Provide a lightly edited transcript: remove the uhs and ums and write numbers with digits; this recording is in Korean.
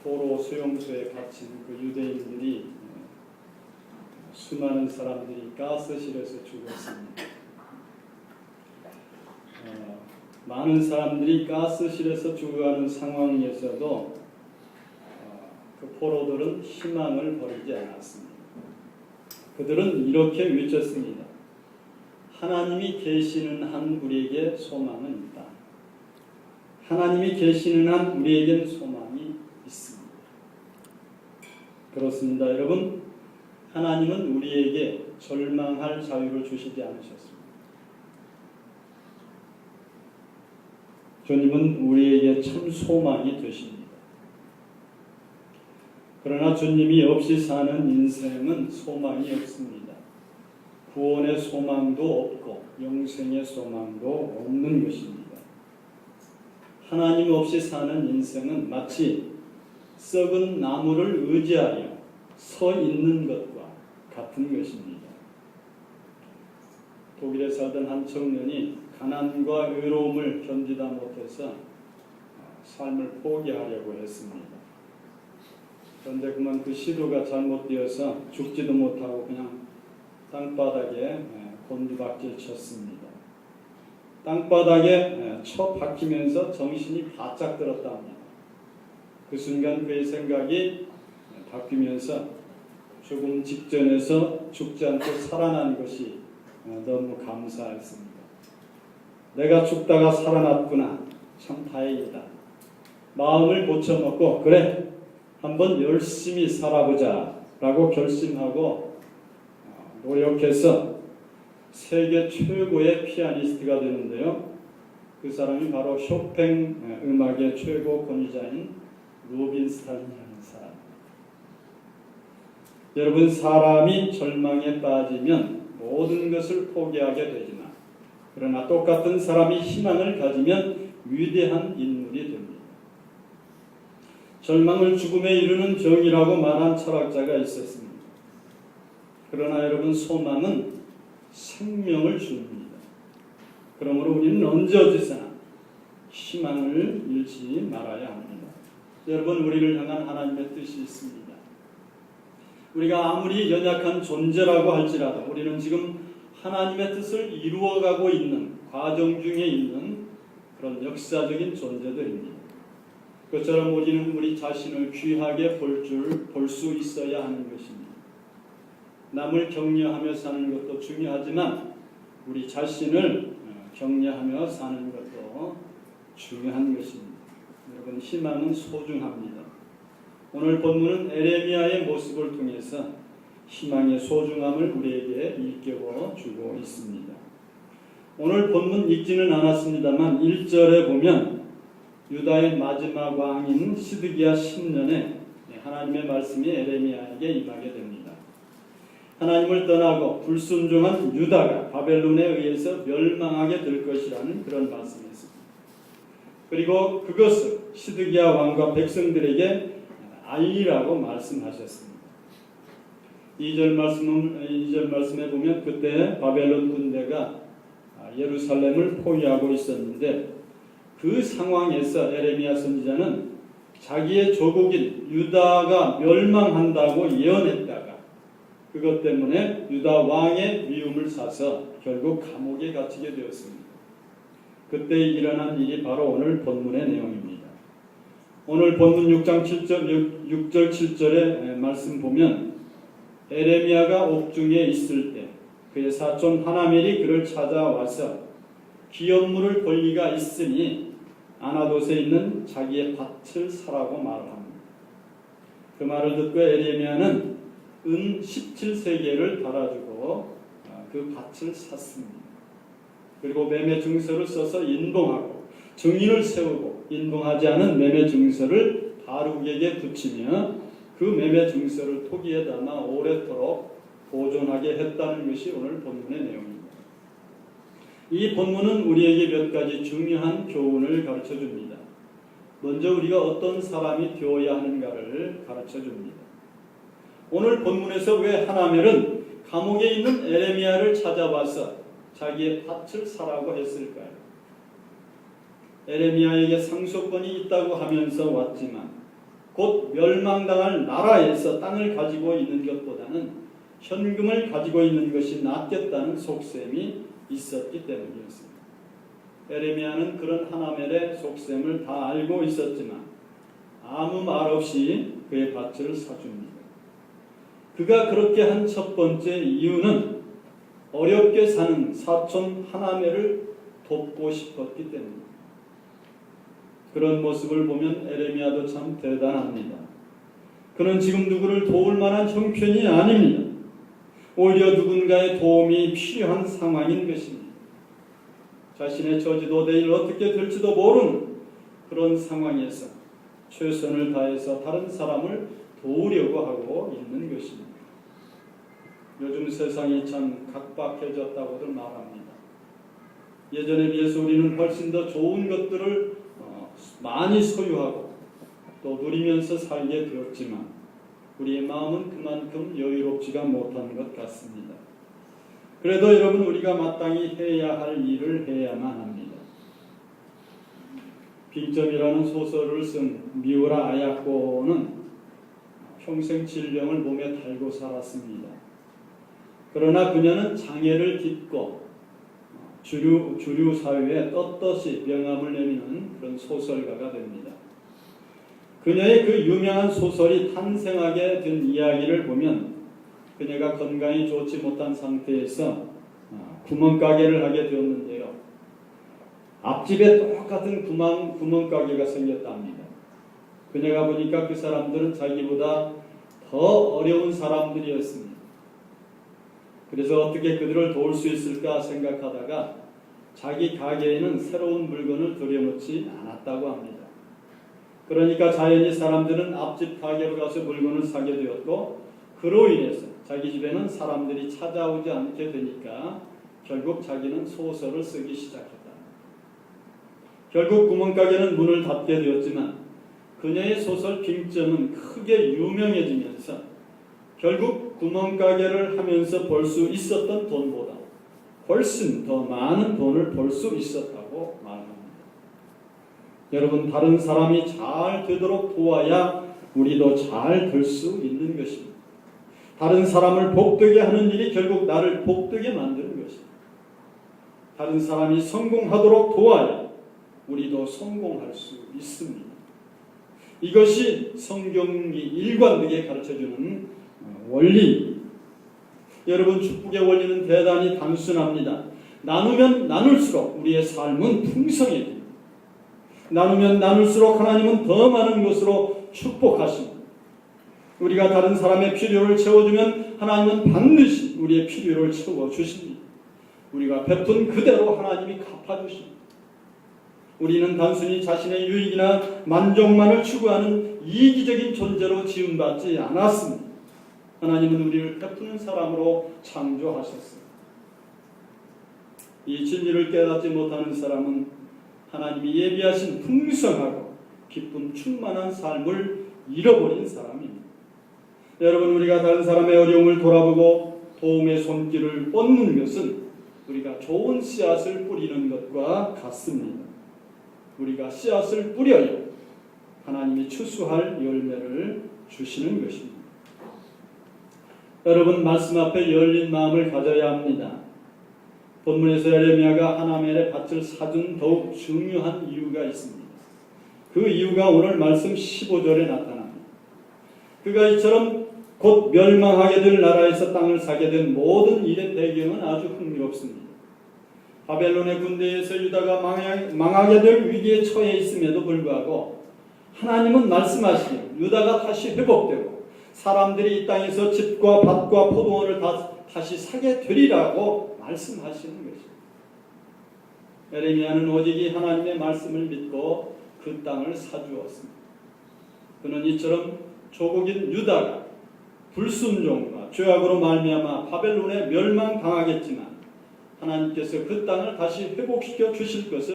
포로 수용소에 갇힌 그 유대인들이 수많은 사람들이 가스실에서 죽었습니다. 많은 사람들이 가스실에서 죽어가는 상황에서도 그 포로들은 희망을 버리지 않았습니다. 그들은 이렇게 외쳤습니다. 하나님이 계시는 한 우리에게 소망은 있다. 하나님이 계시는 한 우리에겐 소망이 있습니다. 그렇습니다. 여러분, 하나님은 우리에게 절망할 자유를 주시지 않으셨습니다. 주님은 우리에게 참 소망이 되십니다. 그러나 주님이 없이 사는 인생은 소망이 없습니다. 구원의 소망도 없고 영생의 소망도 없는 것입니다. 하나님 없이 사는 인생은 마치 썩은 나무를 의지하여 서 있는 것과 같은 것입니다. 독일에 살던 한 청년이 가난과 외로움을 견디다 못해서 삶을 포기하려고 했습니다. 그런데 그만 그 시도가 잘못되어서 죽지도 못하고 그냥 땅바닥에 곤두박질 쳤습니다. 땅바닥에 쳐박히면서 정신이 바짝 들었답니다. 그 순간 그의 생각이 바뀌면서 죽음 직전에서 죽지 않고 살아난 것이 너무 감사했습니다. 내가 죽다가 살아났구나. 참 다행이다. 마음을 고쳐먹고 그래 한번 열심히 살아보자 라고 결심하고 노력해서 세계 최고의 피아니스트가 되는데요. 그 사람이 바로 쇼팽 음악의 최고 권위자인 루빈스타인이라는 사람입니다. 여러분, 사람이 절망에 빠지면 모든 것을 포기하게 되지만 그러나 똑같은 사람이 희망을 가지면 위대한 인물이 됩니다. 절망을 죽음에 이르는 정이라고 말한 철학자가 있었습니다. 그러나 여러분, 소망은 생명을 줍니다. 그러므로 우리는 언제 어디서나 희망을 잃지 말아야 합니다. 여러분, 우리를 향한 하나님의 뜻이 있습니다. 우리가 아무리 연약한 존재라고 할지라도 우리는 지금 하나님의 뜻을 이루어가고 있는 과정 중에 있는 그런 역사적인 존재들입니다. 그처럼 우리는 우리 자신을 귀하게 볼 수 있어야 하는 것입니다. 남을 격려하며 사는 것도 중요하지만 우리 자신을 격려하며 사는 것도 중요한 것입니다. 여러분, 희망은 소중합니다. 오늘 본문은 에레미야의 모습을 통해서 희망의 소중함을 우리에게 일깨워주고 있습니다. 오늘 본문 읽지는 않았습니다만 1절에 보면 유다의 마지막 왕인 시드기야 10년에 하나님의 말씀이 에레미야에게 임하게 됩니다. 하나님을 떠나고 불순종한 유다가 바벨론에 의해서 멸망하게 될 것이라는 그런 말씀이 있습니다. 그리고 그것을 시드기야 왕과 백성들에게 알리라고 말씀하셨습니다. 2절 말씀에 보면 그때 바벨론 군대가 예루살렘을 포위하고 있었는데 그 상황에서 에레미야 선지자는 자기의 조국인 유다가 멸망한다고 예언했다가 그것 때문에 유다 왕의 미움을 사서 결국 감옥에 갇히게 되었습니다. 그때 일어난 일이 바로 오늘 본문의 내용입니다. 오늘 본문 6절 7절의 말씀 보면 에레미야가 옥중에 있을 때 그의 사촌 하나멜이 그를 찾아와서 기업물을 볼 리가 있으니 아나돗에 있는 자기의 밭을 사라고 말을 합니다. 그 말을 듣고 에레미야는 은 17세겔을 달아주고 그 밭을 샀습니다. 그리고 매매 증서를 써서 인봉하고 증인을 세우고 인봉하지 않은 매매 증서를 바룩에게 붙이며 그 매매 증서를 토기에 담아 오래도록 보존하게 했다는 것이 오늘 본문의 내용입니다. 이 본문은 우리에게 몇 가지 중요한 교훈을 가르쳐줍니다. 먼저 우리가 어떤 사람이 되어야 하는가를 가르쳐줍니다. 오늘 본문에서 왜 하나멜은 감옥에 있는 에레미야를 찾아와서 자기의 밭을 사라고 했을까요? 에레미야에게 상속권이 있다고 하면서 왔지만 곧 멸망당할 나라에서 땅을 가지고 있는 것보다는 현금을 가지고 있는 것이 낫겠다는 속셈이 있었기 때문이었습니다. 에레미야는 그런 하나멜의 속셈을 다 알고 있었지만 아무 말 없이 그의 밭을 사줍니다. 그가 그렇게 한 첫 번째 이유는 어렵게 사는 사촌 하나멜을 돕고 싶었기 때문입니다. 그런 모습을 보면 에레미야도 참 대단합니다. 그는 지금 누구를 도울 만한 형편이 아닙니다. 오히려 누군가의 도움이 필요한 상황인 것입니다. 자신의 처지도 내일 어떻게 될지도 모르는 그런 상황에서 최선을 다해서 다른 사람을 도우려고 하고 있는 것입니다. 요즘 세상이 참 각박해졌다고들 말합니다. 예전에 비해서 우리는 훨씬 더 좋은 것들을 많이 소유하고 또 누리면서 살게 되었지만 우리의 마음은 그만큼 여유롭지가 못한 것 같습니다. 그래도 여러분, 우리가 마땅히 해야 할 일을 해야만 합니다. 빙점이라는 소설을 쓴 미우라 아야코는 평생 질병을 몸에 달고 살았습니다. 그러나 그녀는 장애를 딛고 주류 사회에 떳떳이 명함을 내미는 그런 소설가가 됩니다. 그녀의 그 유명한 소설이 탄생하게 된 이야기를 보면 그녀가 건강이 좋지 못한 상태에서 구멍가게를 하게 되었는데요. 앞집에 똑같은 구멍가게가 생겼답니다. 그녀가 보니까 그 사람들은 자기보다 더 어려운 사람들이었습니다. 그래서 어떻게 그들을 도울 수 있을까 생각하다가 자기 가게에는 새로운 물건을 들여놓지 않았다고 합니다. 그러니까 자연히 사람들은 앞집 가게로 가서 물건을 사게 되었고, 그로 인해서 자기 집에는 사람들이 찾아오지 않게 되니까 결국 자기는 소설을 쓰기 시작했다. 결국 구멍가게는 문을 닫게 되었지만 그녀의 소설 빙점은 크게 유명해지면서 결국 구멍가게를 하면서 벌 수 있었던 돈보다 훨씬 더 많은 돈을 벌 수 있었다고 말합니다. 여러분, 다른 사람이 잘 되도록 도와야 우리도 잘 될 수 있는 것입니다. 다른 사람을 복되게 하는 일이 결국 나를 복되게 만드는 것입니다. 다른 사람이 성공하도록 도와야 우리도 성공할 수 있습니다. 이것이 성경이 일관되게 가르쳐주는 원리. 여러분, 축복의 원리는 대단히 단순합니다. 나누면 나눌수록 우리의 삶은 풍성해집니다. 나누면 나눌수록 하나님은 더 많은 것으로 축복하십니다. 우리가 다른 사람의 필요를 채워주면 하나님은 반드시 우리의 필요를 채워주십니다. 우리가 베푼 그대로 하나님이 갚아주십니다. 우리는 단순히 자신의 유익이나 만족만을 추구하는 이기적인 존재로 지음받지 않았습니다. 하나님은 우리를 베푸는 사람으로 창조하셨습니다. 이 진리를 깨닫지 못하는 사람은 하나님이 예비하신 풍성하고 기쁨 충만한 삶을 잃어버린 사람입니다. 여러분, 우리가 다른 사람의 어려움을 돌아보고 도움의 손길을 뻗는 것은 우리가 좋은 씨앗을 뿌리는 것과 같습니다. 우리가 씨앗을 뿌려야 하나님이 추수할 열매를 주시는 것입니다. 여러분, 말씀 앞에 열린 마음을 가져야 합니다. 본문에서 에레미야가 하나멜의 밭을 사준 더욱 중요한 이유가 있습니다. 그 이유가 오늘 말씀 15절에 나타납니다. 그가 이처럼 곧 멸망하게 될 나라에서 땅을 사게 된 모든 일의 배경은 아주 흥미롭습니다. 바벨론의 군대에서 유다가 망하게 될 위기에 처해 있음에도 불구하고 하나님은 말씀하시기를 유다가 다시 회복되고 사람들이 이 땅에서 집과 밭과 포도원을 다시 사게 되리라고 말씀하시는 것입니다. 에레미야는 오직 이 하나님의 말씀을 믿고 그 땅을 사주었습니다. 그는 이처럼 조국인 유다가 불순종과 죄악으로 말미암아 바벨론에 멸망당하겠지만 하나님께서 그 땅을 다시 회복시켜 주실 것을